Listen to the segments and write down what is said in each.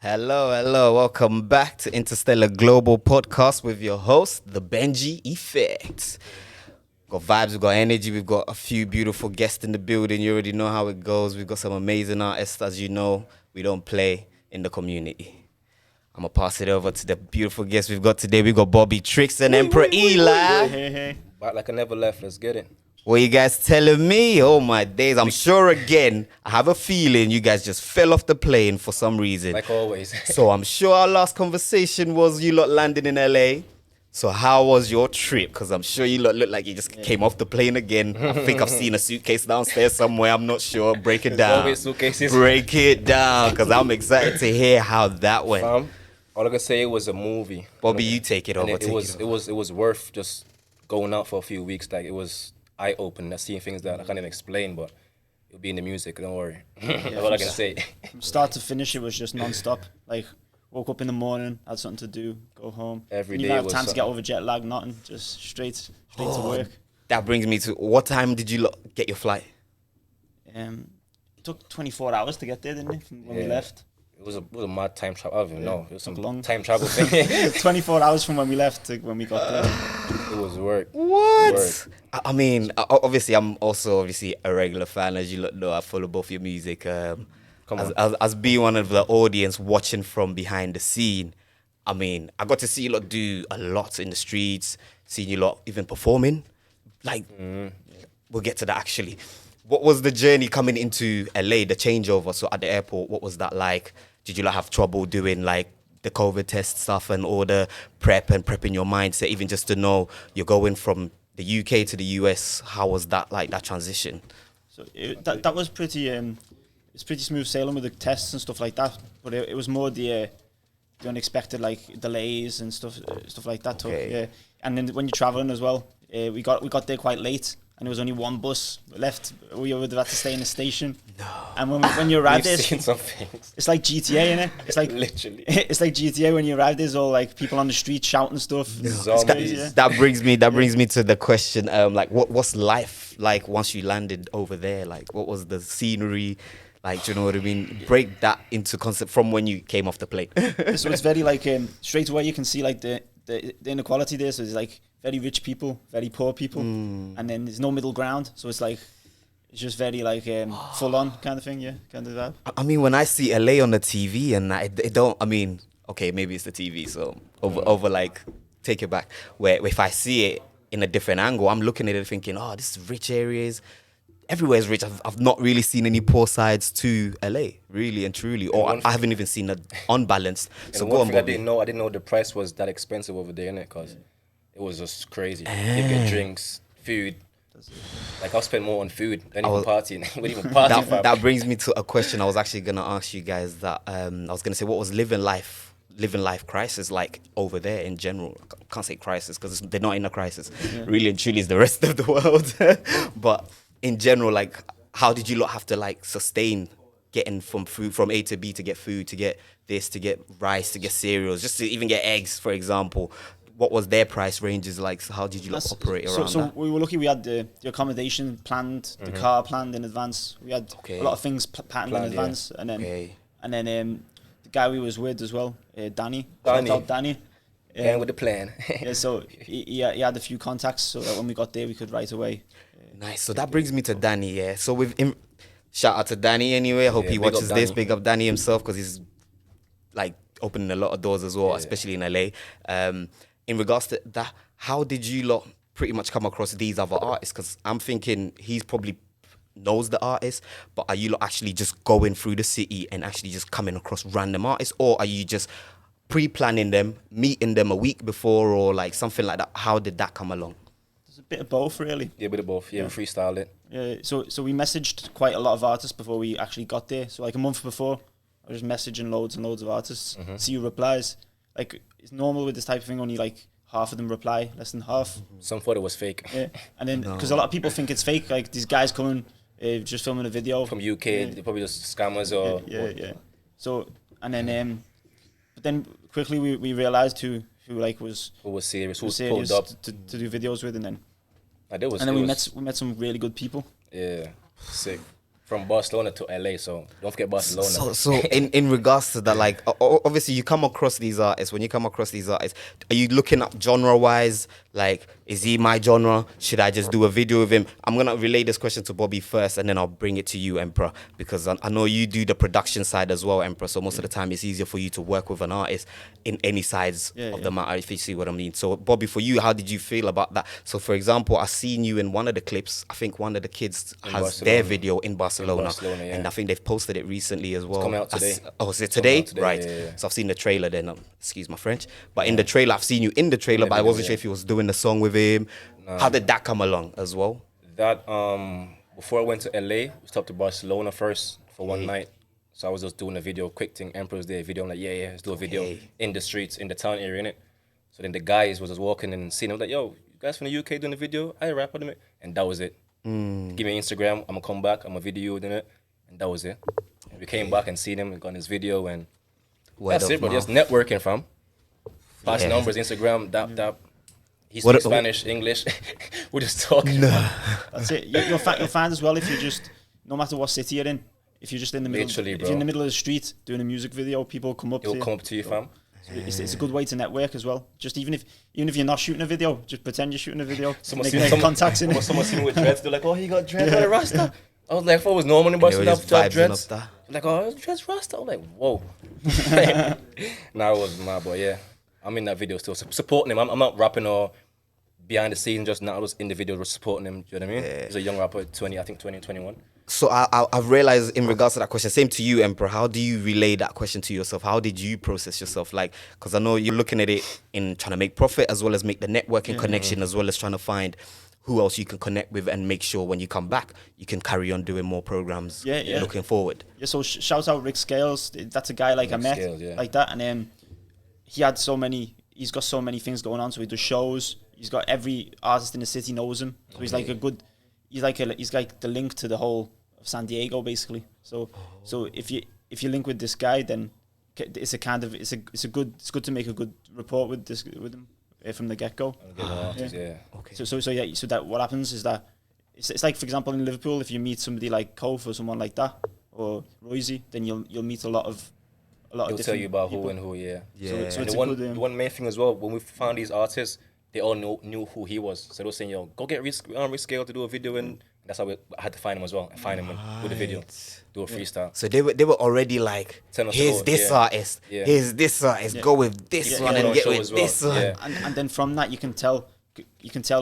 Hello. Welcome back to Interstellar Global Podcast with your host, the Benji Effect. Got vibes, we've got energy, we've got a few beautiful guests in the building. You already know how it goes. We've got some amazing artists, as you know. We don't play in the community. I'm going to pass it over to the beautiful guests we've got today. We've got Bobby Trixx and Empra Ely. Hey. Back like I never left. Let's get it. What you guys telling me? Oh my days. I'm sure again, I have a feeling you guys just fell off the plane for some reason. Like always. So I'm sure our last conversation was you lot landing in LA. So how was your trip? Because I'm sure you lot look like you just came off the plane again. I think I've seen a suitcase downstairs somewhere. I'm not sure. Break it down. Always suitcases. Break it down because I'm excited to hear how that went. All I can say, it was a movie. Bobby, you take it over. It was worth just going out for a few weeks. Like, it was eye-opening, seeing things that I can't even explain, but it'll be in the music, don't worry. That's all I can say. From start to finish, it was just non-stop. Like, woke up in the morning, had something to do, go home. Every you day didn't have was time to get something. over jet lag, nothing. Just straight to work. That brings me to, what time did you lot get your flight? It took 24 hours to get there, didn't it, from when we Yeah. left? It was a mad time travel. I don't even know. It was some long. time travel thing. 24 hours from when we left to when we got there. It was work. What? Work. I mean, obviously, I'm also a regular fan, as you lot know. I follow both your music. Come on. As being one of the audience watching from behind the scene, I mean, I got to see you lot do a lot in the streets, seeing you lot even performing. Like, we'll get to that actually. What was the journey coming into LA, the changeover? So at the airport, what was that like? Did you lot have trouble doing like the COVID test stuff and all the prepping your mindset, even just to know you're going from the UK to the US? How was that like, that transition? So that was pretty it's pretty smooth sailing with the tests and stuff like that, but it was more the unexpected, like delays and stuff like that. Okay. Yeah, and then when you're traveling as well, we got there quite late, and there was only one bus left. We would have had to stay in a station. No. And when you arrive there, We've seen some things. it's like GTA, innit? It's like Literally. it's like GTA when you arrive. There's all like people on the street shouting stuff. It's crazy, yeah. That brings me to the question, like what's life like once you landed over there? Like, what was the scenery like? Do you know what I mean? Break that into concept from when you came off the plane. So it's very like straight away you can see like the inequality there. So there's like very rich people, very poor people, and then there's no middle ground. So it's like it's just very like full on kind of thing, yeah, kind of that. I mean, when I see LA on the TV and it don't, I mean, okay, maybe it's the TV, so over like, take it back. Where if I see it in a different angle, I'm looking at it thinking, oh, this is rich areas. Everywhere's rich. I've not really seen any poor sides to LA, really and truly, or I haven't even seen it unbalanced. So And go one on, thing I Bobby. didn't know the price was that expensive over there, innit? Because it was just crazy. You get drinks, food. Like, I'll spend more on food than even partying. We even party, fam. That brings me to a question I was actually gonna ask you guys. That I was gonna say, what was living life crisis like over there in general? I can't say crisis because they're not in a crisis. Really and truly, is the rest of the world. But in general, like, how did you lot have to like sustain getting from A to B to get food, to get this, to get rice, to get cereals, just to even get eggs, for example? What was their price ranges like? So how did you lot operate around So that? we were lucky. We had the accommodation planned, the car planned in advance. We had a lot of things planned in advance, and then the guy we was with as well, Danny. And with the plan. Yeah, so he had a few contacts so that when we got there we could right away. Nice. So that brings me to Danny. Yeah. So with him, shout out to Danny anyway. I hope he watches this. Big up Danny himself because he's like opening a lot of doors as well, especially in LA. In regards to that, how did you lot pretty much come across these other artists? Because I'm thinking he's probably knows the artist, but are you lot actually just going through the city and actually just coming across random artists, or are you just pre-planning them, meeting them a week before, or like something like that? How did that come along? There's a bit of both, really. Yeah, a bit of both. Yeah, we freestyled it. Yeah, so we messaged quite a lot of artists before we actually got there. So like a month before, I was just messaging loads and loads of artists, see who replies. Like, it's normal with this type of thing, only like half of them reply, less than half. Some thought it was fake. Yeah, and then because a lot of people think it's fake, like these guys coming, just filming a video From UK, they're probably just scammers or... yeah. So, and then, but then quickly we realized who like was Who was serious, who was serious pulled up. to do videos with, and then Like, we met some really good people. Yeah, sick. from Barcelona to LA, so don't forget Barcelona. So in regards to that, like obviously you come across these artists. When you come across these artists, are you looking up genre wise? Like, is he my genre? Should I just do a video of him? I'm gonna relay this question to Bobby first, and then I'll bring it to you, Empra, because I know you do the production side as well, Empra. So most of the time it's easier for you to work with an artist in any sides of the matter, if you see what I mean. So Bobby, for you, how did you feel about that? So for example, I seen you in one of the clips. I think one of the kids has their video in Barcelona, and I think they've posted it recently as well. It's coming out today. Is it today? Right. Yeah. So I've seen the trailer then. Excuse my French, but in the trailer, I've seen you in the trailer, but I wasn't sure if you was doing the song with him. How did that come along as well? That before I went to LA, we stopped to Barcelona first for one night. So I was just doing a video, quick thing, Emperor's Day video. I'm like, yeah, let's do a video in the streets, in the town area, innit? So then the guys was just walking and seeing. I was like, yo, you guys from the UK doing a video? I rap with them, and that was it. Give me Instagram. I'm gonna come back. I'm a video doing it, and that was it. And we came back and seen him and got his video, and that's it. But just networking, fam. Pass numbers, Instagram, that. He speaks Spanish, English. We're just talking. That's it. You'll find as well, if you just, no matter what city you're in, if you're just in the middle, Literally, if you're in the middle of the street doing a music video, people come up to you. He'll come up to you, fam. So it's a good way to network as well. Just even if you're not shooting a video, just pretend you're shooting a video. Someone contacts in. Someone seen me with dreads. They're like, oh, he got dreads, got a rasta. I was like, if I was normal in Barcelona to have dreads. Like, oh, dreads rasta. I'm like, whoa. Nah, it was mad, but yeah, I'm in that video still supporting him. I'm not rapping or behind the scenes, just now. I was in the video, just supporting him. Do you know what I mean? He's a young rapper, 2021. So I've realized in regards to that question, same to you, Emperor, how do you relay that question to yourself? How did you process yourself? Like, because I know you're looking at it in trying to make profit as well as make the networking connection, as well as trying to find who else you can connect with and make sure when you come back, you can carry on doing more programs looking forward. Yeah, so shout out Rick Scales. That's a guy like Rick I met Scales, like that. And he's got so many things going on. So he does shows. He's got every artist in the city knows him. So he's like he's like the link to the whole of San Diego, basically. So if you link with this guy, then it's good to make a good rapport with him from the get go. Okay. So that what happens is that it's like, for example, in Liverpool, if you meet somebody like Kof or someone like that, or Roisy, then you'll meet a lot of He'll tell you about people. Who and who, So it's the one main thing as well, when we found these artists, they all knew who he was. So they were saying, yo, go get Rick Scale to do a video, and that's how I had to find him as well. Find him and do the video, do a freestyle. So they were already like, here's this artist, here's this artist, go with this one and get with this one. And then from that you can tell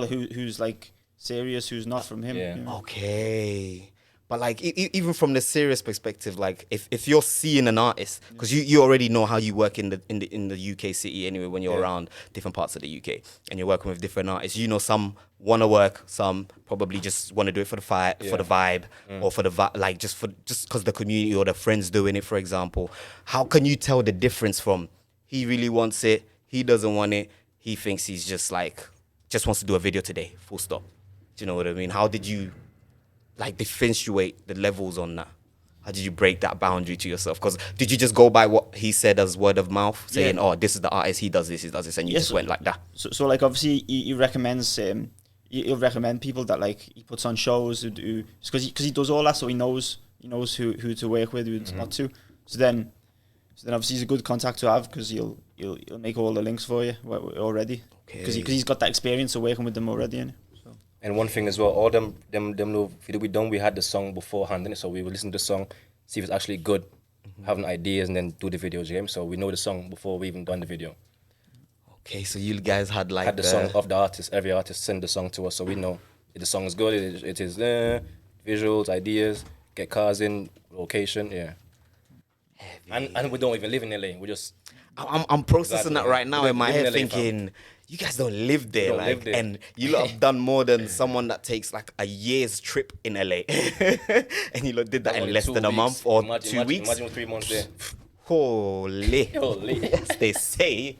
who's like serious, who's not from him. You know? Okay. But like even from the serious perspective, like if you're seeing an artist, because you already know how you work in the UK city anyway, when you're around different parts of the UK and you're working with different artists, you know, some want to work, some probably just want to do it for the vibe or for the like just because the community or the friends doing it, for example. How can you tell the difference from he really wants it, he doesn't want it, he thinks he's just wants to do a video today, full stop? Do you know what I mean? How did you like differentiate the levels on that? How did you break that boundary to yourself? Because did you just go by what he said as word of mouth, saying, "Oh, this is the artist, he does this, and you just went like that? So like obviously he recommends he'll recommend people that like he puts on shows because he does all that, so he knows who to work with, who not to. So then obviously he's a good contact to have, because he'll make all the links for you already, because he's got that experience of working with them already. And one thing as well, all them little video we done, we had the song beforehand, innit? So we would listen to the song, see if it's actually good, having ideas, and then do the videos again. So we know the song before we even done the video. Okay, so you guys had like the song of the artist. Every artist send the song to us, so we know if the song is good, it is visuals, ideas, get cars in, location, And we don't even live in LA. We just I'm processing that right now in my head, thinking, you guys don't live there, and you lot have done more than someone that takes like a year's trip in LA, and you lot did that in less than a month or 2 weeks. Imagine 3 months there. Holy, as they say.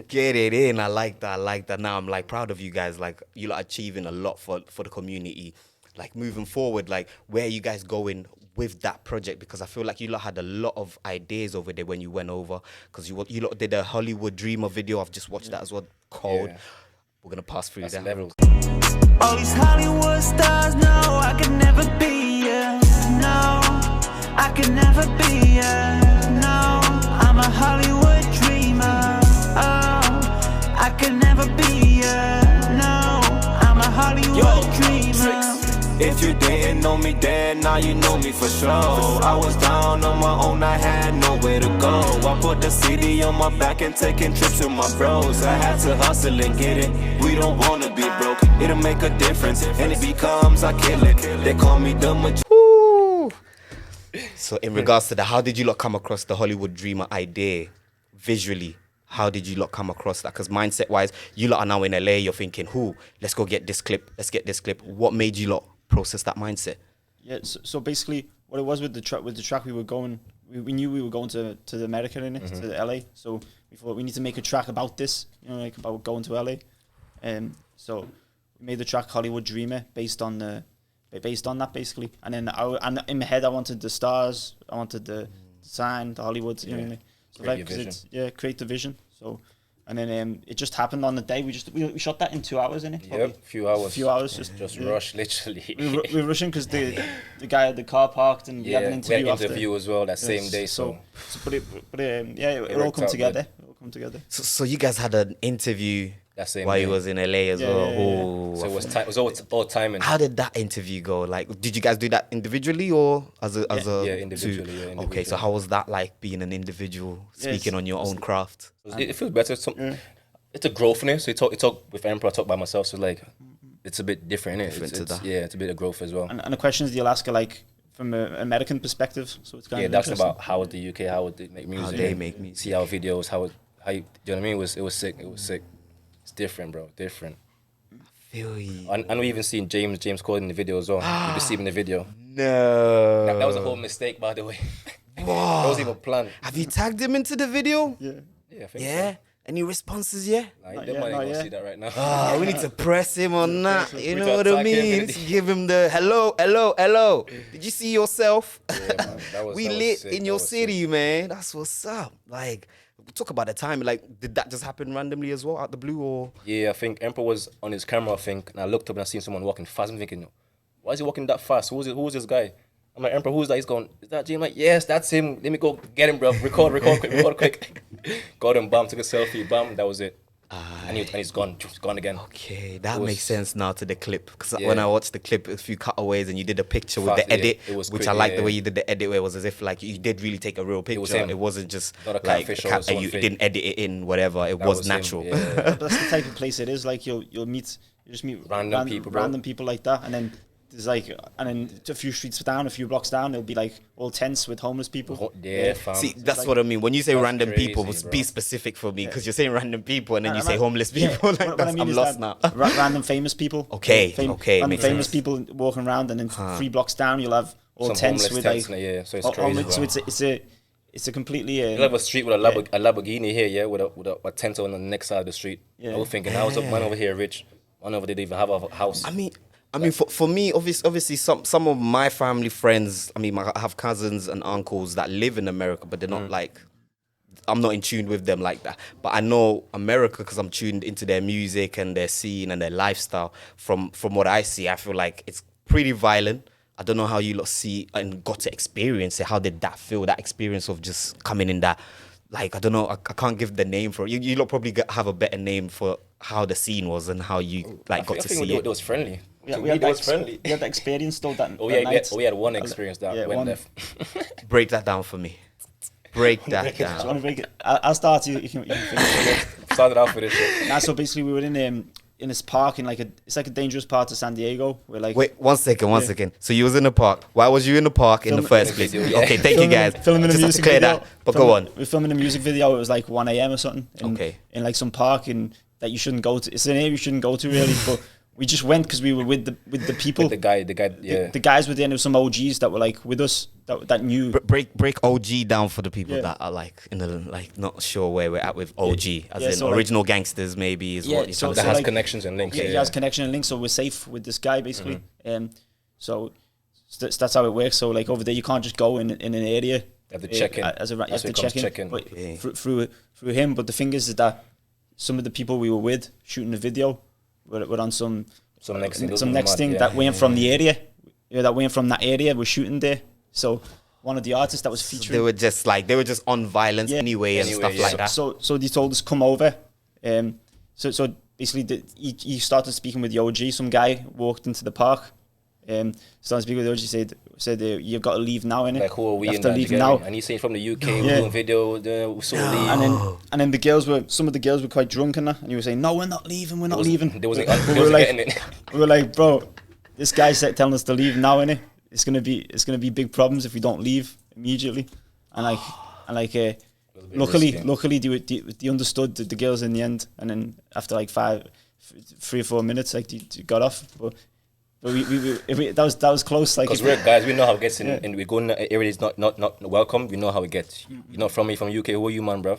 Get it in. I like that. Now I'm like proud of you guys. Like you lot achieving a lot for the community. Like moving forward, like where are you guys going with that project? Because I feel like you lot had a lot of ideas over there when you went over, because you lot did a Hollywood Dreamer video. I've just watched that as well. Cold. We're gonna pass through that. All these Hollywood stars know I could never be I could never be ya. No, I'm a Hollywood dreamer. Oh, I could never be ya. No, I'm a Hollywood dreamer. If you didn't know me then, now you know me for sure. I was down on my own, I had nowhere to go. I put the CD on my back and taking trips with my bros. I had to hustle and get it, we don't wanna be broke. It'll make a difference, and it becomes I kill it. They call me the So in regards to that, how did you lot come across the Hollywood Dreamer idea visually? How did you lot come across that? Because mindset-wise, you lot are now in LA, you're thinking, let's go get this clip, let's get this clip. What made you lot process that mindset? Yeah, so basically what it was with the track we were going, we knew we were going to the America in it, to LA. So we thought we need to make a track about this, you know, like about going to LA. So we made the track Hollywood Dreamer based on that basically. And then and in my head I wanted the stars, I wanted the sign, the Hollywood, you know what I mean? So like, create the vision. So, and then it just happened on the day. We shot that in 2 hours, innit? Yep, few hours. Just rush, literally. we were rushing because the guy at the car parked and we had an interview after. As well that same day. So it all come together. So you guys had an interview that same while day. you was in LA as well. Oh, so it was all timing. How did that interview go? Like, did you guys do that individually or as a individually? Yeah, Okay, so how was that like being an individual speaking on your own craft? It feels better. It's a growth in it. So you talk with Empra, I talk by myself. So like, it's a bit different, innit? It's a bit of growth as well. And the questions you'll ask are like from an American perspective. So it's kind of that's about how the UK, how would they make music? How they make music. See our videos, how do you know what I mean? It was sick. It's different, bro. Different. Feel you. I know you even seen James Corden in the video as well. You receiving the video. No. That was a whole mistake, by the way. Wow. That wasn't even planned. Have you tagged him into the video? Yeah. Yeah, I think Yeah? Any responses yet? so. They might not even see that right now. We need to press him on that. You know gotta what I tag him mean? in To it. give him the hello. Did you see yourself? Yeah, man. That was lit sick. in your city, man. That's what's up. Like, talk about the time. Like, did that just happen randomly as well, out the blue, or? Yeah, I think Emperor was on his camera, I think, and I looked up and I seen someone walking fast. I'm thinking, why is he walking that fast? Who's this guy? I'm like, Emperor, who's that? He's going, is that Jim? I'm like, yes, that's him. Let me go get him, bro. Record quick. Got him, bam, took a selfie, bam, that was it. And he's gone again. Okay, that makes sense now to the clip. Because when I watched the clip, a few cutaways and you did a picture with Fast, the edit, it was which quick, I like the way you did the edit, where it was as if like you did really take a real picture. him. It wasn't just Not a like catfish or and someone you fake. didn't edit it in, whatever. It was was him, natural. yeah. But that's the type of place it is. Like you just meet Random people, bro. random people like that, and then there's like, and then a few streets down, a few blocks down, there'll be like all tents with homeless people. Yeah, fam. See, that's what I mean. When you say random crazy, people, bro. be specific for me, because you're saying random people and then you say And homeless yeah, people. Like, what I mean I'm is lost that now. Random famous people. Okay, Random makes famous sense. people walking around, and then 3 blocks down, you'll have all Some tents homeless with tents, like. yeah, so it's all- crazy, so bro. it's a completely. You'll have a street with a Lamborghini here, yeah, with a tent on the next side of the street. Yeah. I was thinking, how's one over here rich? One over there didn't even have a house. I mean, for me, obviously, some of my family friends. I mean, I have cousins and uncles that live in America, but they're not like. I'm not in tune with them like that. But I know America because I'm tuned into their music and their scene and their lifestyle. From what I see, I feel like it's pretty violent. I don't know how you lot see and got to experience it. How did that feel? That experience of just coming in that. Like, I don't know, I can't give the name for it. You lot probably have a better name for how the scene was and how you got to see it. It was friendly. We had that experience though that night. We had one experience that went left. Break that down for me. Break that Do you down. want to break it? I'll start. You can finish it. Started off with this shit. Nah, so basically we were in this park in it's like a dangerous part of San Diego. Where like Wait, one second. So you was in the park. Why was you in the park in the first place? video, yeah. Okay, thank you guys. Filming a Just have to music clear video. that. But go on. We're filming a music video. It was like 1 a.m. or something. In like some park that you shouldn't go to. It's an area you shouldn't go to really, but we just went because we were with the people. The guy, yeah. The guys were there. And there were some OGs that were like with us that knew. Break OG down for the people that are like in the not sure where we're at with OG, as in so original gangsters maybe is what you're trying to That say. has like- connections and links. Yeah, he has connection and links, so we're safe with this guy basically. So that's how it works. So like over there, you can't just go in an area. You have to check in. You have to check in. But Okay. through him. But the thing is that some of the people we were with shooting the video were on some next thing that weren't from the area. Yeah, that weren't from that area. We're shooting there. So one of the artists that was featuring. They were just on violence anyway and stuff like that. So they told us come over. So basically he started speaking with the OG. Some guy walked into the park. Started speaking with the OG. Said you've got to leave now, innit? Like, who are we? You have to leave now. And he's saying from the UK, we're doing video, so leave. And then some of the girls were quite drunk and that, and he was saying, no, we're not leaving. They wasn't getting it. We were like, bro, this guy's telling us to leave now, innit? It's gonna be big problems if we don't leave immediately. Luckily they understood the girls in the end, and then after like 3 or 4 minutes, like they got off. But that was close. Like, because we're guys, we know how it gets and we go in an area that's not welcome. We know how it gets. You're not from UK. Who are you, man, bruv?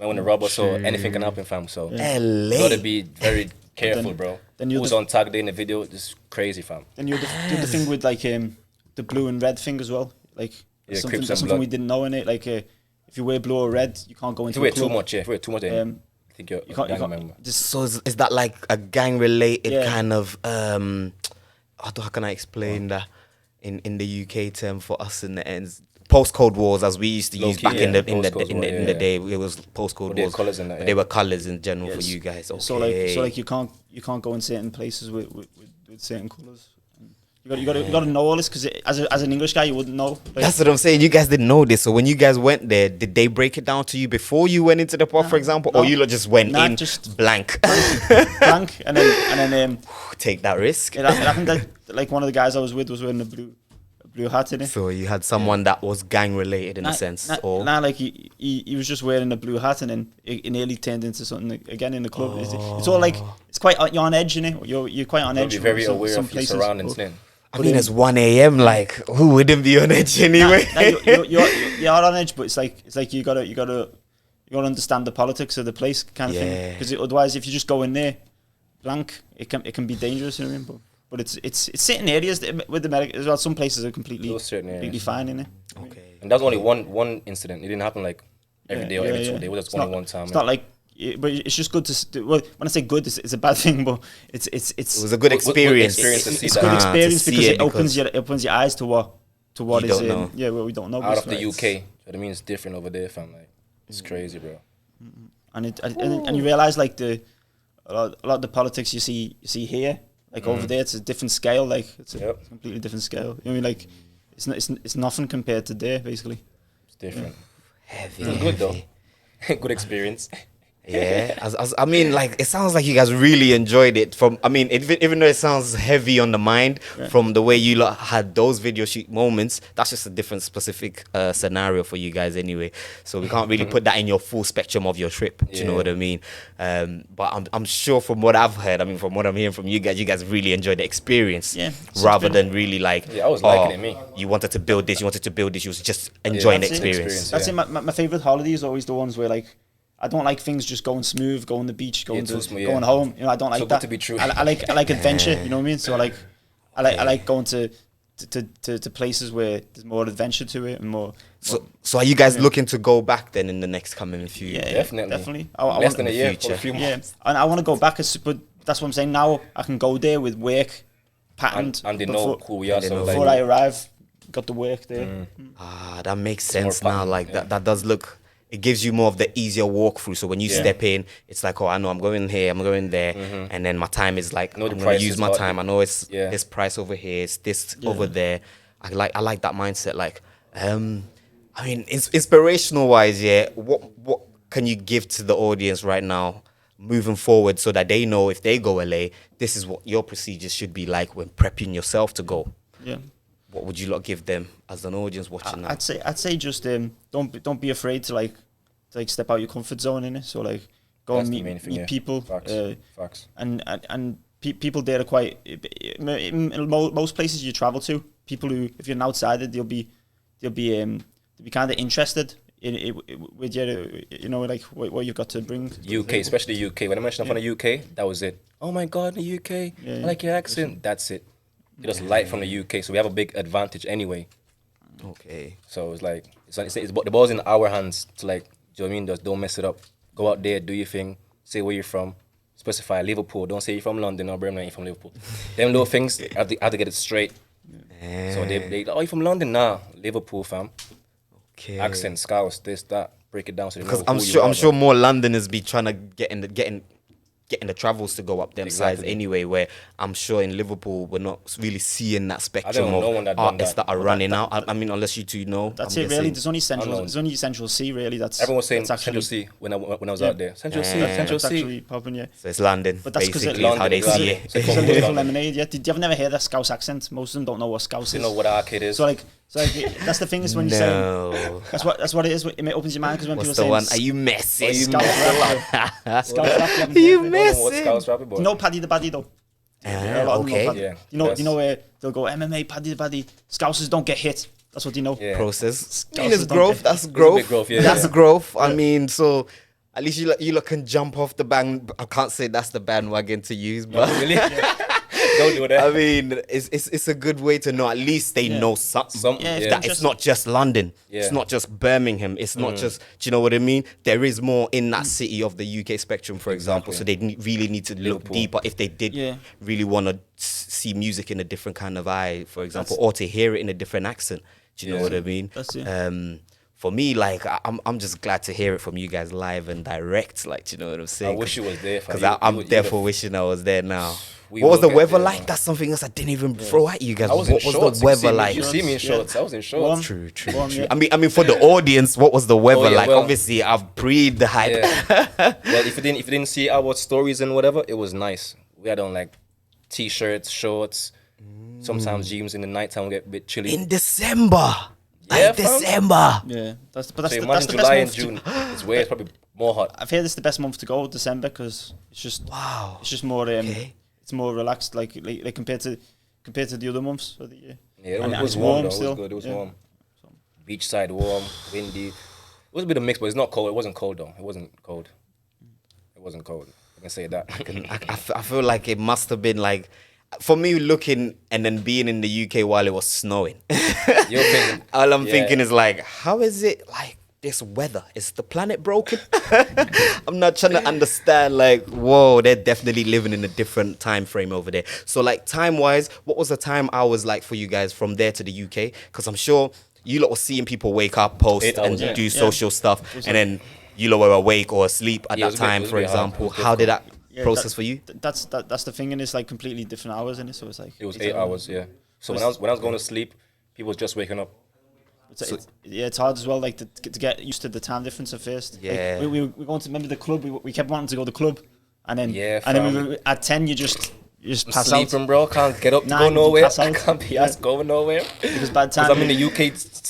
I want to rob us, so anything can happen, fam. So LA. You gotta be very careful, bro. Who's on tag day in the video? This is crazy, fam. Then you had the thing with like the blue and red thing as well. Like something we didn't know in it. Like if you wear blue or red, you can't go into if you a club. Too much, I think you're a gang member. So is that like a gang related kind of how can I explain that in the UK term for us in the ends? Postcode wars, as we used to use back in the day. It was postcode wars. Colours in that, They were colours in general for you guys. Okay. So like you can't go in certain places with certain colours. You got to know all this, because as an English guy you wouldn't know. Like, that's what I'm saying. You guys didn't know this. So when you guys went there, did they break it down to you before you went into the pub, for example, or you lot just went in just blank, and then take that risk? It happened that like one of the guys I was with was wearing a blue hat in it. So you had someone that was gang related in a sense, or like he was just wearing a blue hat, and then it nearly turned into something again in the club. It's all like it's quite you're on edge, innit? You're quite on edge. Be very aware of your surroundings, then. I mean, it's 1 a.m. Like, who wouldn't be on edge anyway? You're on edge, but it's like you gotta understand the politics of the place, kind of thing. Because otherwise, if you just go in there blank, it can be dangerous. You know what I mean? But it's certain areas with the medic as well. Some places are completely fine in it. Okay. And that was only one incident. It didn't happen like every day or every 2 days. It was just only one time. It's not like. But it's just good to. Well, when I say good, it's a bad thing, but it's. It was a good experience. It's a good experience because it opens your eyes to what is in. What we don't know. Out of the UK, you know what I mean? It's different over there, fam. Like, it's crazy, bro. And you realize like a lot of the politics you see here, like over there, it's a different scale. Like it's a completely different scale. You know what I mean? Like it's nothing compared to there, basically. It's different. Heavy. It's good though. Good experience. Yeah, I mean, like, it sounds like you guys really enjoyed it. Even though it sounds heavy on the mind, from the way you lot had those video shoot moments, that's just a different specific scenario for you guys anyway. So we can't really put that in your full spectrum of your trip. Do you know what I mean? But I'm sure from what I've heard, from what I'm hearing from you guys really enjoyed the experience. Yeah. Rather than really like, I was liking it, me. You wanted to build this, you was just enjoying the experience. That's it. My favorite holiday is always the ones where like. I don't like things just going smooth, going to the beach, going home. You know, I don't like that. Good to be true. I like adventure. You know what I mean? So I like going to places where there's more adventure to it and more. So are you guys looking to go back then in the next coming few? Yeah, definitely. Less than a year, for a few months. And I want to go back, but that's what I'm saying. Now I can go there with work patterned, and they know who we are. Before I arrive, got the work there. That makes sense now. Like that does look. It gives you more of the easier walkthrough. So when you step in, it's like, oh, I know I'm going here, I'm going there, and then my time is like, I'm going to use my time. I know it's this price over here, it's this over there. I like that mindset. Like, I mean, inspirational wise, what can you give to the audience right now, moving forward, so that they know if they go LA, this is what your procedures should be like when prepping yourself to go. Yeah. What would you lot give them as an audience watching that? I'd say just don't be afraid to like step out your comfort zone in it. So like go and meet people. Facts. And people there are quite. In most places you travel to, people who, if you're an outsider, they'll be kind of interested in with you know, like what you've got to bring. UK, especially UK. When I mentioned I'm from the UK, that was it. Oh my God, the UK! I like your accent. That's it. It was light from the UK, so we have a big advantage anyway. Okay. So it's like it's the ball's in our hands to, like, do you know what I mean? Just don't mess it up. Go out there, do your thing. Say where you're from. Specify Liverpool. Don't say you're from London or Birmingham. You're from Liverpool. Them little things, I have to get it straight. So they oh, you from London? Nah, Liverpool, fam. Okay. Accent, Scouse, this, that. Break it down so they know Because who I'm sure more Londoners be trying to getting the travels to go up them sides Exactly. anyway. Where I'm sure in Liverpool we're not really seeing that spectrum don't know one of that done artists that, that. are running out. I mean, unless you two know. That's I'm it, really. guessing. There's only Central C, really. That's Everyone was saying that's Central actually, C when I was out there. Central C, Yeah. Central that's C. actually popping, yeah. So it's London, But that's 'cause basically it- is how they London, see London. it. It's a Liverpool lemonade, yeah. Did you ever never hear that Scouse accent? Most of them don't know what Scouse You is. know what arcade is? So like that's the thing is when you say No. that's what it is. It opens your mind because when What's people the one? say Are you messing? Scouse rap, Scouse rap, you haven't You heard of it. miss- What's Scouse rapping about? You know Paddy the Baddy though. A lot of them know okay. Paddy. Yeah, You know yes. where they'll go MMA Paddy the Baddy. Scousers don't get hit. That's what you know. Yeah. Process. I Scousers mean, it's don't growth. get- That's a bit growth. growth, yeah, That's yeah. growth. I mean, so at least you lot can jump off the band. I can't say that's the bandwagon to use, but Really? Don't do that. I mean, it's a good way to know. At least they know something. Yeah, if That they're it's not just London. Yeah. It's not just Birmingham. It's not just. Do you know what I mean? There is more in that city of the UK spectrum, for example. So they really need to look Liverpool. deeper if they did Yeah. really want to see music in a different kind of eye, for example, or to hear it in a different accent. Do you know Yeah. what I mean? That's it. For me, like I'm just glad to hear it from you guys live and direct. Like, do you know what I'm saying? I wish you was there, fam. Because You- I'm you therefore wishing I was there now. We What was will the get weather there, like? man. That's something else I didn't even throw at you guys. I was in What was shorts. the weather You like? see me in shorts. I was in shorts. Warm. True. Warm, yeah. I mean, for the audience, what was the weather yeah, like? well- Obviously, I've breathed the hype. Yeah. Well, if you didn't see our stories and whatever, it was nice. We had on like t-shirts, shorts. Sometimes jeans in the nighttime get a bit chilly. In December, Yeah, like fam. December. Yeah, that's So the imagine best July and month. June. It's where it's probably more hot. I've heard it's the best month to go, December, because it's just Wow. it's just more Okay. it's more relaxed, like compared to the other months of the year. Yeah, And it was it's warm though. still. It was good. It was Yeah. warm. Beachside warm, windy. It was a bit of mix, but it's not cold. It wasn't cold though. It wasn't cold. It wasn't cold. I can say that. I feel like it must have been like, for me looking and then being in the UK while it was snowing. You're thinking, All I'm yeah. thinking is like, how is it like this weather? Is the planet broken? I'm not trying to understand. Like, whoa, they're definitely living in a different time frame over there. So, like, time wise, what was the time hours like for you guys from there to the UK? Because I'm sure you lot were seeing people wake up, post, 8 and hours, yeah. do social stuff, and then you lot were awake or asleep at Yeah, it that was a bit- time, it was a for bit hard. example. It was How did that Yeah, process for you? That's the thing, and it's like completely different hours in it. So it's like It was 8 hours, yeah. So when I was going to sleep, people was just waking up. It's hard as well, like to get used to the time difference at first. Yeah. Like, we were going to remember the club. We kept wanting to go to the club, and then Yeah, and then fam. at 10 you just pass Sleeping, out bro. Can't get up to 9, go you nowhere. pass I out. can't be Yeah. asked going nowhere. because bad time. Because I'm in the UK,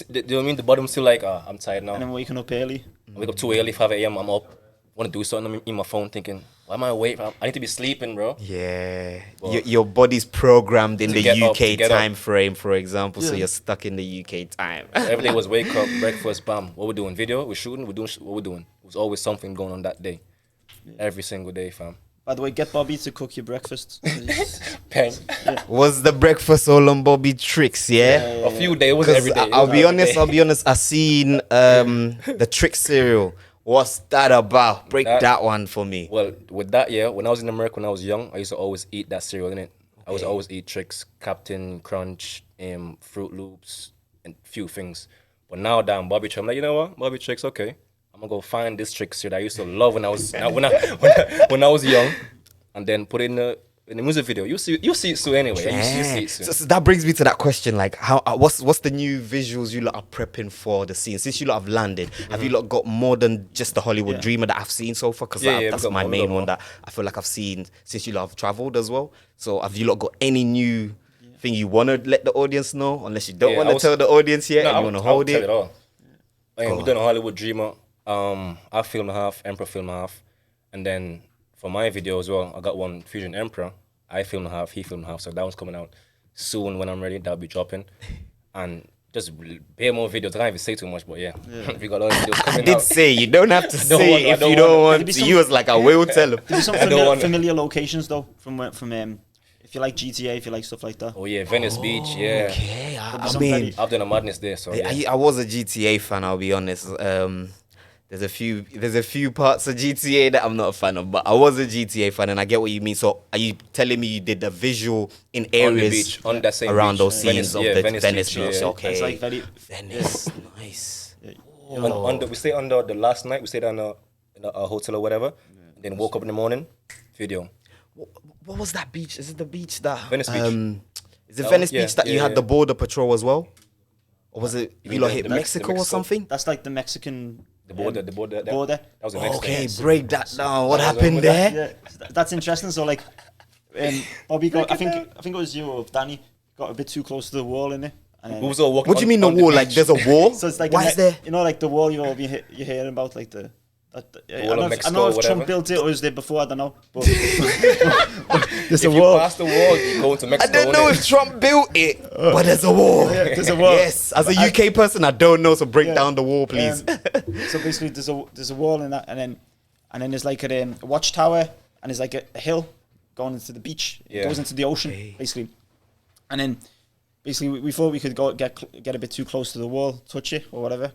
you know what I mean? The bottom's still like, I'm tired now. and then waking up early. I wake up too early, 5 a.m. I'm up. Want to do something in my phone, thinking, why am I awake? I need to be sleeping, bro. Yeah, Well, your body's programmed in to the get up, UK to get up. time frame, for example, so Yeah. you're stuck in the UK time. Every day was wake up, breakfast, bam. What we doing? Video? We're shooting? We're doing what we're doing. It was always something going on that day. Every single day, fam. By the way, get Bobby to cook your breakfast. Peng. Was the breakfast all on Bobby Trixx? Yeah. A few days, it wasn't every day. It I'll wasn't be every honest. day. I'll be honest. I seen the Trixx cereal. What's that about? Break That- that one for me. Well, with that, yeah, when I was in America, when I was young, I used to always eat that cereal, innit? I was always eat Trix, Captain Crunch, Fruit Loops, and few things. But now that I'm Bobby Trixx, I'm like, you know what, Bobby Trixx, okay, I'm gonna go find this Trix cereal that I used to love when I was when I was young, and then put it in the music video. You see it soon anyway. You see it soon. So that brings me to that question: like, how what's the new visuals you lot are prepping for the scene? Since you lot have landed, have you lot got more than just the Hollywood Dreamer that I've seen so far? Because Yeah, yeah, that's we got my more, we main got one more. that I feel like I've seen since you lot have travelled as well. So have you lot got any new thing you want to let the audience know? Unless you don't Yeah, want I to was- tell the audience yet, No, and you want to hold tell it. it all. We're doing a Hollywood Dreamer. I filmed half, Emperor filmed half, and then for my video as well, I got one Fusion Emperor. I filmed half, he filmed half, so that one's coming out soon when I'm ready. That'll be dropping, and just bare more videos. I can't even say too much, but yeah, we got a lot of videos I coming did out. say you don't have to don't say want- I if don't you don't want- want There'd be to. some- You was like, I will tell them. There's some I don't want it. familiar locations though from if you like GTA, if you like stuff like that. Oh yeah, Venice Beach, yeah. Okay, I some mean, very- I've done a madness there, so yeah. I was a GTA fan. I'll be honest. There's a few parts of GTA that I'm not a fan of, but I was a GTA fan, and I get what you mean. So, are you telling me you did the visual in areas on the beach, on that same around beach. those scenes of the Venice Beach, beach? yeah. Okay, It's like very Venice, nice. We stayed on the last night. We stayed on a hotel or whatever. Then woke up in the morning. Video. What was that beach? Is it the beach that Venice Beach. Is it Venice yeah, Beach that you yeah, had yeah. the border patrol as well, or was it you mean lot the hit Mexico- Mexico or something? That's like the Mexican The border. border. That was the next Okay, thing. break that down. What That was happened over there? Yeah, that's interesting. So like, Bobby got. I think it was you or Danny got a bit too close to the wall in it. And then, We was all walking What do you mean on the wall? beach. Like there's a wall? so it's like Why is there? You know, like the wall you've all been you're hearing about, like the. I wall of don't Mexico know or if Trump whatever. built it or was there before. I don't know. But there's If a you wall. pass the wall, you go into I Mexico. don't know innit? if Trump built it, but there's a wall. There's a wall. Yes, as a UK person, I don't know. So break down the wall, please. So basically, there's a wall in that, and then there's like a watchtower, and there's like a hill going into the beach. It Yeah. goes into the ocean, basically. And then basically we thought we could go get a bit too close to the wall, touch it or whatever.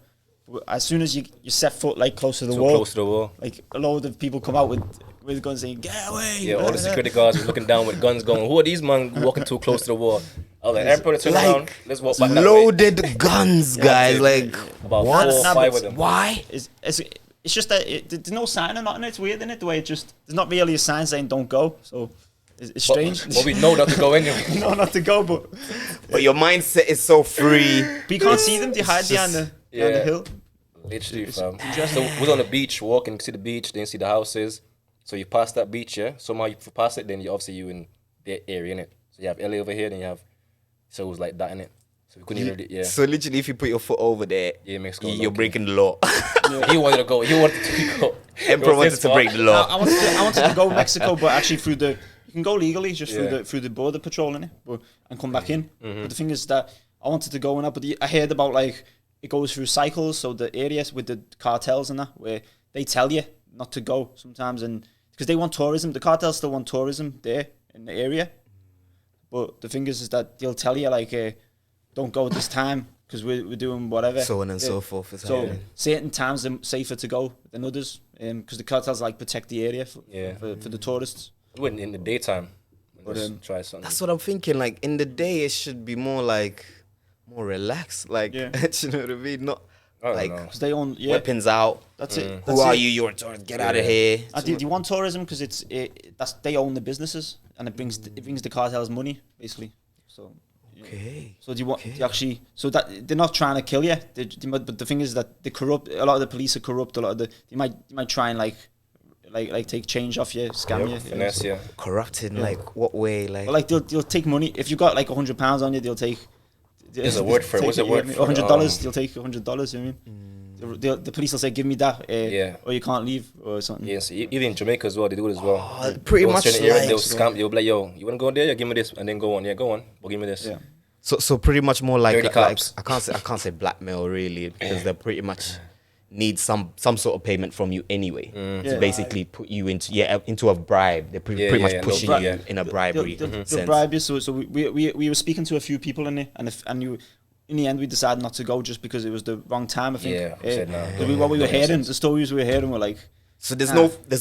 But as soon as you set foot like close to the Too wall, close to the wall. like a load of people come out with guns saying, "Get away!" Yeah, all the security guards were looking down with guns, going, "Who are these men walking too close to the wall?" I was like, "Emperor, turn around. Like Let's walk back that way." loaded guns, guys. Like About what? 4 or 5 of them. Why? It's just that there's no sign or nothing. It's weird, isn't it? The way it just there's not really a sign saying "Don't go." So it's strange. But we know not to go anyway. no, not to go, but But your mindset is so free. you can't see them. They hide behind the Yeah. hill. Literally, fam. So we was on the beach walking, you see the beach, then you see the houses. So you pass that beach, yeah. Somehow you pass it, then you obviously you in the area, innit? So you have LA over here, then you have. So it was like that, innit? So we couldn't even, yeah. So literally, if you put your foot over there, Yeah, Mexico, you're okay. breaking the law. He wanted to go. He wanted to go. Emperor wanted to break the I law. wanted to go Mexico, but actually through the you can go legally just Yeah. through the border patrol in it, and come back in. But the thing is that I wanted to go in that, but I heard about like it goes through cycles, so the areas with the cartels and that where they tell you not to go sometimes, and because they want tourism, the cartels still want tourism there in the area. But the thing is that they'll tell you like, don't go at this time because we're doing whatever. So on and Yeah. so forth. Is So happening. certain times are safer to go than others, because the cartels like protect the area for the tourists. We went in the daytime. But, Just try something. That's what I'm thinking. Like in the day, it should be more like more relaxed. Like Yeah. you know what I mean? Not I don't like know. Because they own weapons out. That's it. Who are you? You're a tourist. Get out of here. Do you want tourism because that's they own the businesses and it brings the cartels money basically. So yeah. Okay. So do you want do you actually? So that they're not trying to kill you. But the thing is that they corrupt. A lot of the police are corrupt. A lot of you might try and like take change off you, scam you. Finesse, yeah. Corrupted. Like what way? Like But like they'll take money if you got like £100 on you. They'll take. There's a word for it. What's the word for it? $100. They'll take $100. You know what I mean? The police will say, "Give me that," Yeah. or you can't leave, or something. Yeah, so even in Jamaica as well, they do it as well. pretty Go in much certain areas, like- they'll scam. They'll be like, "Yo, you wanna go there? Yeah, give me this," and then go on. Yeah, go on. But give me this. Yeah. so pretty much more like Dirty cops. I can't say blackmail really because they pretty much need some sort of payment from you anyway to Yeah. basically put you into a bribe. They're pretty much yeah, no pushing bribe. you in a bribery They'll sense. bribe you. So we were speaking to a few people in it, and you. In the end, we decided not to go just because it was the wrong time. I think. Yeah, we said no. 'Cause what we were Don't make hearing, sense. the stories we were hearing were like, So there's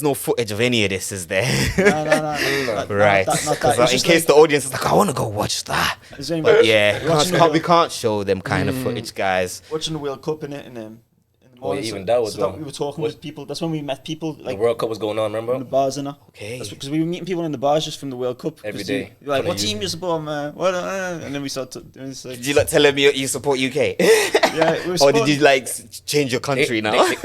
no footage of any of this, is there? no, Right. not that. Because It's in just case like- the audience is like, I want to go watch that. it's only But like yeah, watching the- we can't show them kind of footage, guys. watching the World Cup in it, and in the morning. even that was so wrong. we were talking with people. That's when we met people The like World Cup was going on, in the remember? bars and that. Okay. That's because we were meeting people in the bars just from the World Cup. Every 'Cause day. You're like, Follow what you. team you support, man? What? And then we started doing this. Like, Did you like tell them you support UK? yeah, we were Or did supporting- you like change your country now? They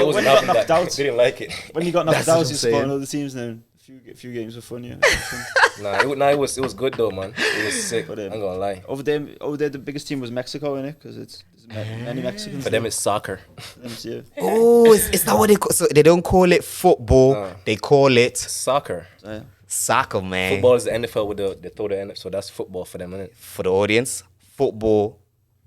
Well, wasn't when you got having knocked that. out- They didn't like it. when you got knocked That's what out, I'm you supporting saying. other teams. Now a few games were fun, yeah. It was good though, man. It was sick. But, I'm gonna lie. Over there, the biggest team was Mexico, innit? Because there's many Mexicans. For them, it's soccer. yeah. Oh, is that what they call? So they don't call it football. They call it Soccer. So, yeah. soccer, man. Football is the NFL with they throw the NFL, so that's football for them, innit? For the audience, football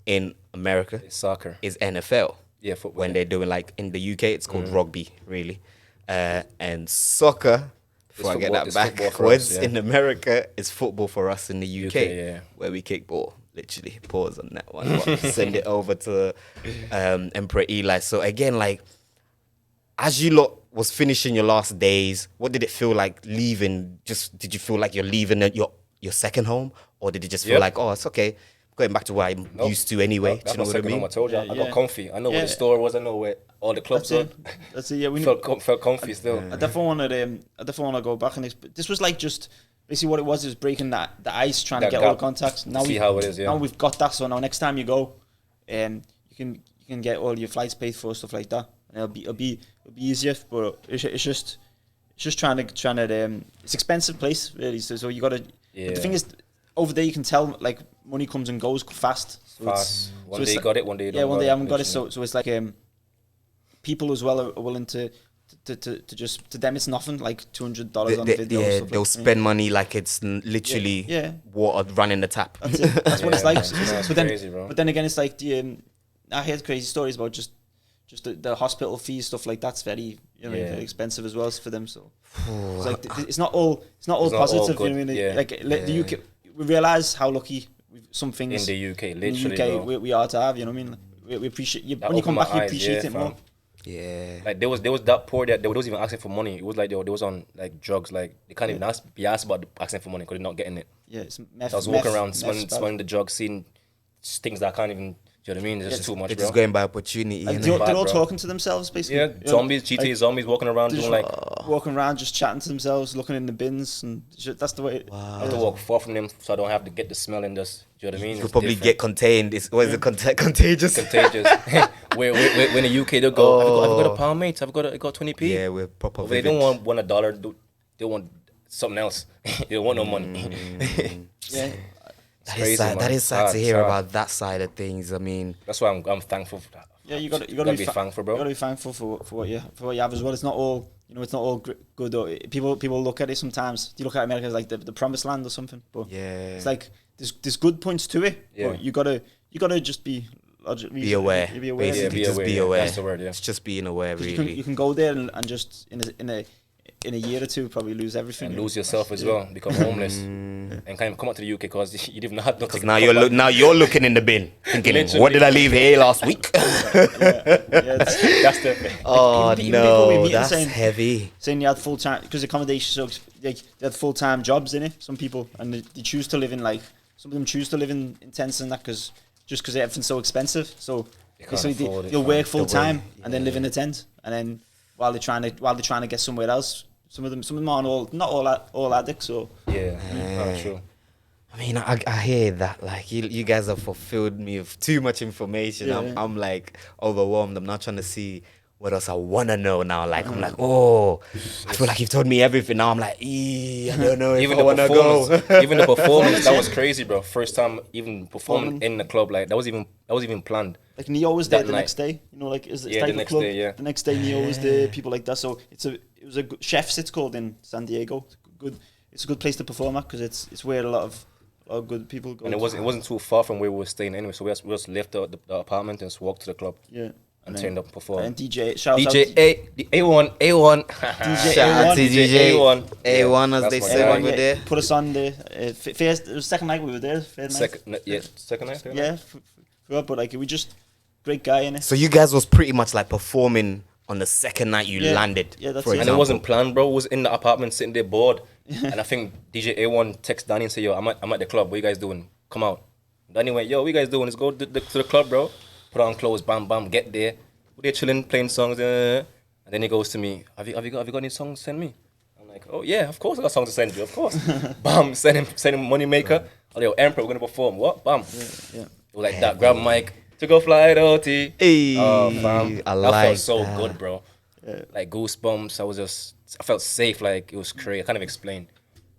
in America It's soccer. is NFL. Yeah, football. When they're doing like in the UK, it's called rugby, really. And soccer, before I get football- that it's football for backwards, us, yeah. in America, is football for us in the UK, yeah. where we kick ball. Literally, pause on that one. But send it over to Emperor Ely. So again, like, as you lot was finishing your last days, what did it feel like leaving? Just did you feel like you're leaving your second home, or did it just feel like, oh, it's okay, going back to where I'm used to anyway? That's Do you know my what I second mean? home. I told you, I got comfy. I know where the store was. I know where all the clubs were. That's it. Yeah, we felt comfy still. I definitely want to go back, and this was like just basically what it was. Is breaking the ice, trying to get all the contacts. Now see how it is. Yeah. Now we've got that. So now next time you go, you can get all your flights paid for, stuff like that, and it'll be easier. But it's just trying to it's expensive place really. So you gotta. Yeah. But the thing is, over there you can tell like money comes and goes fast. So One day you got it, one day you don't. Yeah, one day I haven't got it. literally. So it's like people as well are willing to just, to them it's nothing, like $200 on a video. Yeah, stuff they'll like, spend money like it's literally water running the tap. That's it. That's what it's like. It's crazy, bro. But then again, it's like I heard crazy stories about just the hospital fees, stuff like that's very very expensive as well for them. So it's like it's not all positive. All you know what I mean? yeah. Like the UK, we realise how lucky some things in the UK, literally, in the UK we are to have. You know what I mean? Like, we appreciate you when you come back. You appreciate it more. Yeah. Like there was that poor that they wasn't even asking for money. It was like they was on like drugs. Like they can't even be asked about asking for money because they're not getting it. Yeah, it's meth. So I was walking around smelling the drugs, seeing things that I can't even. Do you know what I mean? It's just too much, They're bro. just going by opportunity. Like, innit? they're all talking to themselves, basically. Yeah, zombies, GTA zombies walking around doing like. Walking around, just chatting to themselves, looking in the bins, and shit. That's the way. I have to walk far from them so I don't have to get the smell and just. Do you know what I mean? You could probably get contained. Is it contagious? Contagious. Where in the UK they'll go. I've got a pound, mate. I've got 20p. Yeah, we're proper. But they don't want $1. They want something else. They don't want no money. Yeah. That is sad. That is sad to hear about that side of things. I mean, that's why I'm thankful for that. Yeah, you got to be thankful, bro. You got to be thankful for what you have as well. It's not all it's not all good. Or people look at it sometimes. You look at America as like the promised land or something. But it's like there's good points to it. Yeah. But you gotta just be aware. Be aware. Basically, just be aware. That's the word. Yeah. It's just being aware, really. You can go there and just in a year or two probably lose everything and lose yourself as well, become homeless, and kind of come out to the UK because you didn't have nothing. Because now you're looking in the bin, thinking, Literally. what did I leave here last week? That's the thing. Oh no, that's saying, heavy. Saying you had full time because accommodation, so like they had full time jobs in it. Some people and they choose to live in like some of them choose to live in tents and that because everything's so expensive. So you'll work full time and then live in a tent, and then while they're trying to get somewhere else. Some of them aren't not all addicts. So yeah, true. I mean, I hear that. Like you guys have fulfilled me with too much information. Yeah. I'm like overwhelmed. I'm not trying to see what else I wanna know now. Like I'm like, I feel like you've told me everything. Now I'm like, I don't know if I wanna go. Even the performance, that was crazy, bro. First time even performing in the club, like that was even planned. Like Neo was there the next day, like the next day, yeah. The next day Neo was there, people like that. So it was a good, Chefs. It's called in San Diego. It's a good place to perform at because it's where a lot of good people go. And it wasn't too far from where we were staying anyway. So we just left the apartment and just walked to the club. Yeah. And turned up and performed. And DJ A1. DJ A1 as they say over there. Put us on the first. It was second night we were there. Second night. Yeah, but like we just great guy in it. So you guys was pretty much like performing on the second night you landed. Yeah, that's for it. And it wasn't planned, bro. It was in the apartment sitting there bored. And I think DJ A1 texted Danny and said, yo, I'm at the club. What you guys doing? Come out. Danny went, yo, what you guys doing? Let's go to the club, bro. Put on clothes, bam, bam, get there. We're there chilling, playing songs. And then he goes to me, have you got any songs to send me? I'm like, oh yeah, of course I got songs to send you, of course. Bam, send him Money Maker. Oh, yo, Emperor, we're gonna perform. What? Bam. Yeah. It was like that. Grab mic. To go fly it OT. Hey, oh, fam. I felt so good, bro. Yeah. Like goosebumps. I felt safe. Like it was crazy. I can't even explain.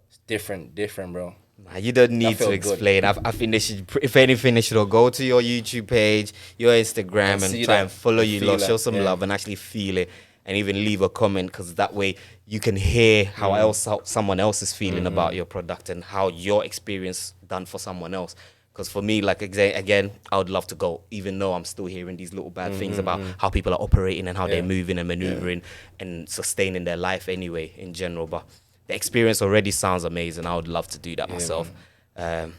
It's different, bro. Nah, you don't need to explain. I think they should, if anything, they should go to your YouTube page, your Instagram, and try and follow you, show some love, and actually feel it, and even leave a comment, because that way you can hear how someone else is feeling about your product and how your experience done for someone else. Because for me, like again, I would love to go, even though I'm still hearing these little bad things about how people are operating and how they're moving and maneuvering and sustaining their life anyway in general. But the experience already sounds amazing. I would love to do that myself. And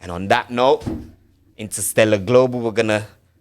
on that note, Interstellar Global, we're gonna